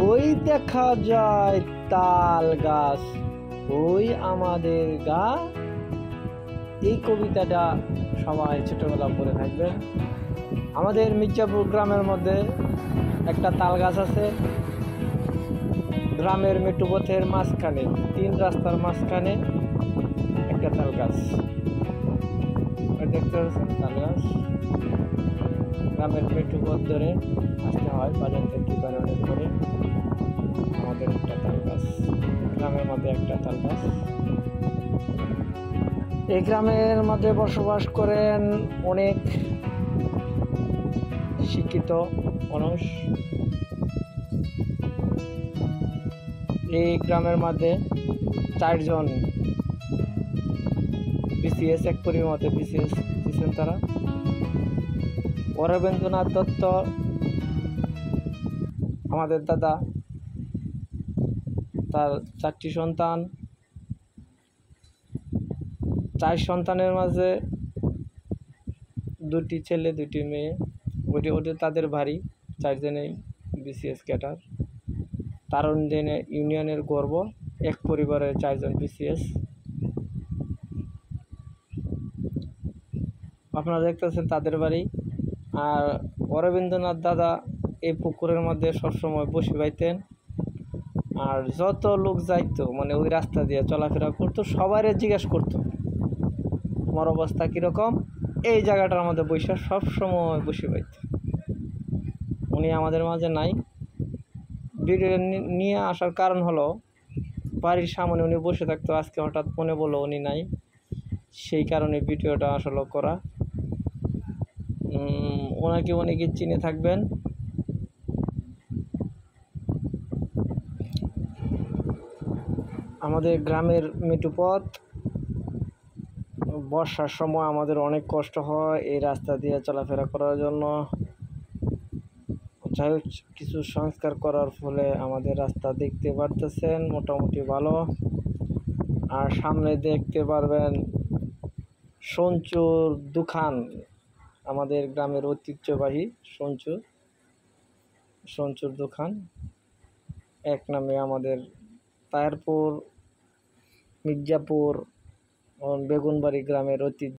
ওই দেখা যায় তাল গাছ, ওই আমাদের গা। এই কবিতাটা সবাই ছোটবেলা পড়ে থাকবেন। আমাদের মির্জাপুর গ্রামের মধ্যে একটা তাল গাছ আছে। গ্রামের মেট্রোপথের মাঝখানে, 3 রাস্তার মাঝখানে একটা তাল গাছ। দেখতে পাচ্ছেন তাল গাছ। গ্রামের মেট্রোপথ ধরে আসতে হয় বাজার থেকে বাজারের করে। আমাদের একটা তাল গাছ, গ্রামের মধ্যে একটা তাল গাছ। এই গ্রামের মধ্যে বসবাস করেন অনেক শিক্ষিত মানুষ। এই গ্রামের মধ্যে 4 জন বিসিএস, এক পরিমতে বিসিএস দিচ্ছেন তারা। অরবিন্দ্রনাথ দত্ত আমাদের দাদা, তার 4টি সন্তান। 4 সন্তানের মাঝে 2টি ছেলে 2টি মেয়ে। ওটা তাদের বাড়ি। 4 জনেই বিসিএস ক্যাডার। তারুণ দিনে ইউনিয়নের গর্ব। এক পরিবারের 4 জন বিসিএস। আপনারা দেখতেছেন তাদের বাড়ি। আর অরবিন্দ্রনাথ দাদা এই পুকুরের মধ্যে সবসময় বসে পাইতেন। আর যত লোক যাইতো, মানে ওই রাস্তা দিয়ে চলাফেরা করতো, সবাই জিজ্ঞেস করতো তোমার অবস্থা কীরকম। এই জায়গাটার মধ্যে বসে সবসময় বসে পাইত। উনি আমাদের মাঝে নাই। ভিডিও নিয়ে আসার কারণ হলো, বাড়ির সামনে উনি বসে থাকতো, আজকে হঠাৎ মনে বললো উনি নাই, সেই কারণে ভিডিওটা আসলে করা। ওনাকে অনেকে চিনে থাকবেন। আমাদের গ্রামের মেট্রোপথ, বর্ষার সময় আমাদের অনেক কষ্ট হয় এই রাস্তা দিয়ে চলাফেরা করার জন্য। যাই হোক, কিছু সংস্কার করার ফলে আমাদের রাস্তা দেখতে পারতেছেন মোটামুটি ভালো। আর সামনে দেখতে পারবেন সঞ্চুর দোকান, আমাদের গ্রামের ঐতিহ্যবাহী সঞ্চুর দোকান। এক নামে আমাদের তায়ারপুর, মির্জাপুর, বেগুনবাড়ি গ্রামের ঐতিহ্য।